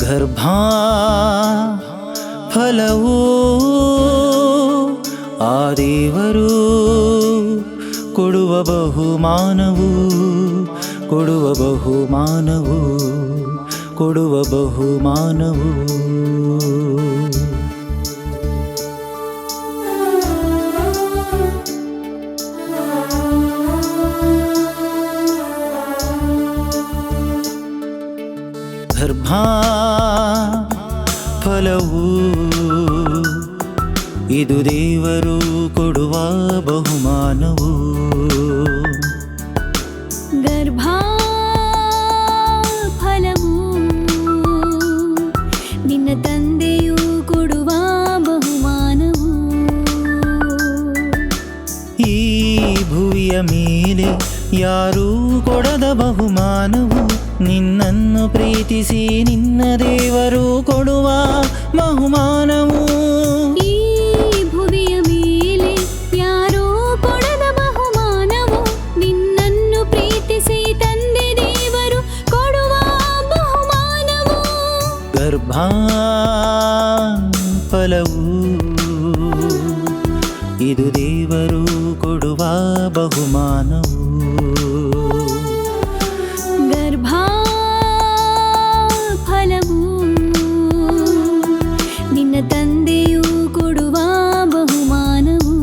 ಗರ್ಭಾ ಫಲವೂ ಆ ದೇವರು ಕೊಡುವ ಬಹುಮಾನವು ಕೊಡುವ ಬಹುಮಾನವು ಕೊಡುವ ಬಹುಮಾನವು. ಗರ್ಭಾ ಫಲವು ಇದು ದೇವರು ಕೊಡುವ ಬಹುಮಾನವು. ಗರ್ಭಾ ಫಲವು ನಿನ್ನ ತಂದೆಯು ಕೊಡುವ ಬಹುಮಾನವು. ಈ ಭುವಿಯ ಮೇಲೆ ಯಾರೂ ಕೊಡದ ಬಹುಮಾನವು ನಿನ್ನನ್ನು ಪ್ರೀತಿಸಿ ನಿನ್ನ ದೇವರು ಕೊಡುವ ಬಹುಮಾನವು. ಈ ಭುವಿಯ ಮೇಲೆ ಯಾರೂ ಕೊಡದ ಬಹುಮಾನವು ನಿನ್ನನ್ನು ಪ್ರೀತಿಸಿ ತಂದೆ ದೇವರು ಕೊಡುವ ಬಹುಮಾನವು. ಗರ್ಭಾ ಫಲವು ಇದು ದೇವರು ಕೊಡುವ ಬಹುಮಾನವು. ಗರ್ಭಾ ಫಲವು ನಿನ್ನ ತಂದೆಯು ಕೊಡುವ ಬಹುಮಾನವು.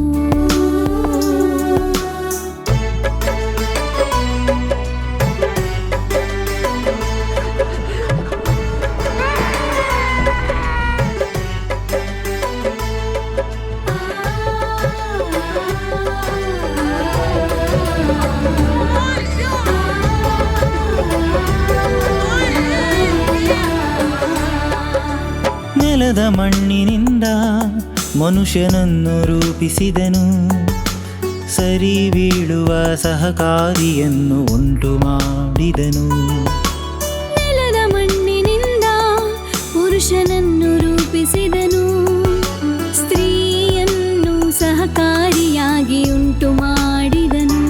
ನೆಲದ ಮಣ್ಣಿನಿಂದ ಮನುಷ್ಯನನ್ನು ರೂಪಿಸಿದನು, ಸರಿ ಬೀಳುವ ಸಹಕಾರಿಯನ್ನು ಉಂಟು ಮಾಡಿದನು. ನೆಲದ ಮಣ್ಣಿನಿಂದ ಪುರುಷನನ್ನು ರೂಪಿಸಿದನು, ಸ್ತ್ರೀಯನ್ನು ಸಹಕಾರಿಯಾಗಿ ಉಂಟು ಮಾಡಿದನು.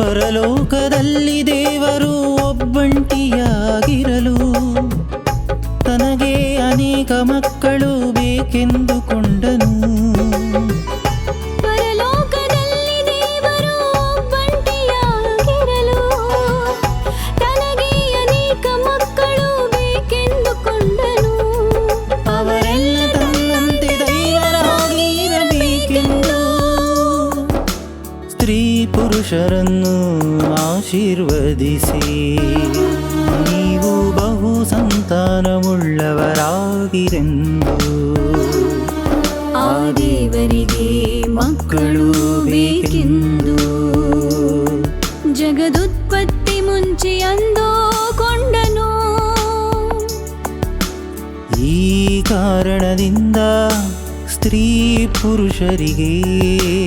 ಪರಲೋಕದಲ್ಲಿ ದೇವರು ಒಬ್ಬಂಟಿಯಾಗಿರಲು ತನಗೆ ಅನೇಕ ಮಕ್ಕಳು ಬೇಕೆಂದುಕೊಂಡನು. ಪರಲೋಕದಲ್ಲಿ ದೇವರು ಒಬ್ಬಂಟಿಯಾಗಿರಲು ತನಗೆ ಅನೇಕ ಮಕ್ಕಳು ಬೇಕೆಂದುಕೊಂಡನು. ಅವರೆಲ್ಲ ತನ್ನಂತೆ ದೈವರಾಗಿರಬೇಕೆಂದು ಸ್ತ್ರೀ ಪುರುಷರನ್ನು ಆಶೀರ್ವದಿಸಿ ನೀವು ಬಹು ಸಂತಾನವುಳ್ಳವರಾಗಿರೆಂದು ಆ ದೇವರಿಗೆ ಮಕ್ಕಳು ಬೇಕೆಂದು ಜಗದುತ್ಪತ್ತಿ ಮುಂಚೆ ಅಂದುಕೊಂಡನು. ಈ ಕಾರಣದಿಂದ ಸ್ತ್ರೀ ಪುರುಷರಿಗೆ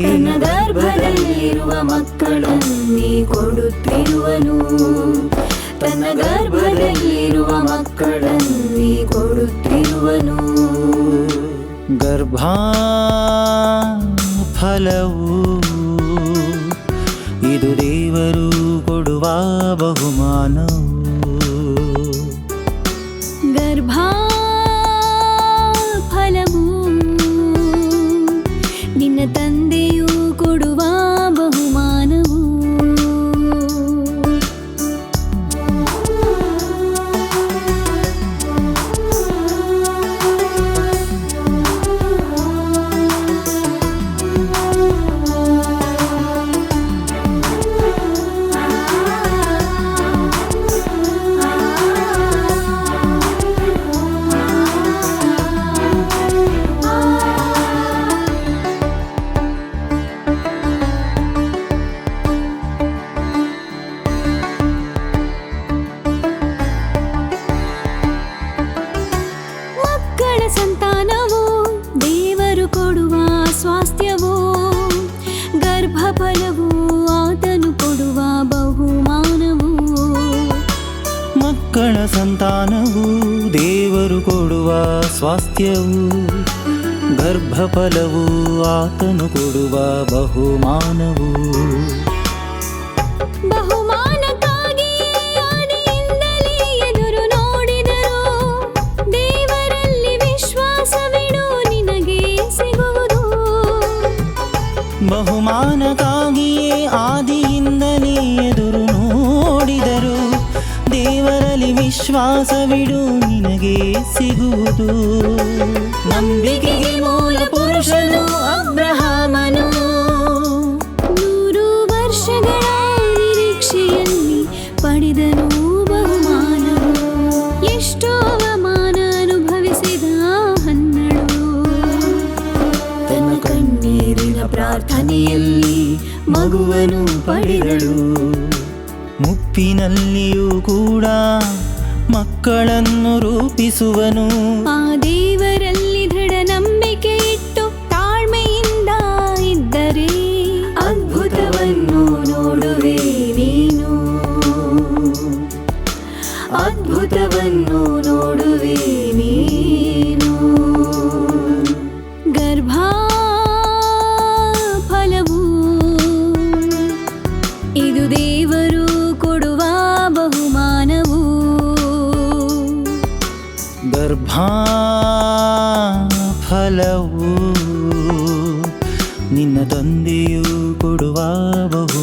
ತನ್ನ ಗರ್ಭದಲ್ಲಿರುವ ಮಕ್ಕಳನ್ನೇ ಕೊಡುತ್ತಿರುವನು, ತನ್ನ ಗರ್ಭದಲ್ಲಿರುವ ಮಕ್ಕಳನ್ನೇ ಕೊಡುತ್ತಿರುವನು. ಗರ್ಭಾ ಫಲವು ಇದು ದೇವರು ಕೊಡುವ ಬಹುಮಾನವು. ಗರ್ಭಾ ಫಲವು ನಿನ್ನ ತಂದೆಯು ಕೊಡುವ ಬಹುಮಾನವು. ಸಂತಾನವು ದೇವರು ಕೊಡುವ ಸ್ವಾಸ್ಥ್ಯವು, ಗರ್ಭಫಲವು ಆತನು ಕೊಡುವ ಬಹುಮಾನವು. ಮಕ್ಕಳ ಸಂತಾನವು ದೇವರು ಕೊಡುವ ಸ್ವಾಸ್ಥ್ಯವು, ಗರ್ಭಫಲವು ಆತನು ಕೊಡುವ ಬಹುಮಾನವು. ಬಹುಮಾನಕ್ಕಾಗಿ ಆನೆಯಿಂದಲೇ ಎದುರು ನೋಡಿದರು, ಸವಿಡು ನಿನಗೆ ಸಿಗುವುದು. ನಂಬಿಕೆಗೆ ಮೂಲ ಪುರುಷನು ಅಬ್ರಹಾಮನು. 100 ವರ್ಷಗಳ ನಿರೀಕ್ಷೆಯಲ್ಲಿ ಪಡೆದನು ಬಹುಮಾನವು. ಎಷ್ಟೋ ಅವಮಾನ ಅನುಭವಿಸಿದ ಹನ್ನಳು. ತನ್ನ ಕಣ್ಣೀರಿನ ಪ್ರಾರ್ಥನೆಯಲ್ಲಿ ಮಗುವನ್ನು ಪಡೆದಳು. ಮುಪ್ಪಿನಲ್ಲಿಯೂ ಕೂಡ ಮಕ್ಕಳನ್ನು ರೂಪಿಸುವನು. ಆ ದೇವರಲ್ಲಿ ದೃಢ ನಂಬಿಕೆ ಇಟ್ಟು ತಾಳ್ಮೆಯಿಂದ ಇದ್ದರೆ ಅದ್ಭುತವನ್ನು ನೋಡುವೆ ನೀನು. ಅದ್ಭುತವನ್ನು ನೋಡುವೆ ನೀನು. ಗರ್ಭಫಲವು ಇದು ದೇವರು ಕೊಡುವ ಬಹುಮಾನವು. ಗರ್ಭಫಲವು ನಿನ್ನ ತಂದೆಯು ಕೊಡುವ ಬಹುಮಾನವು.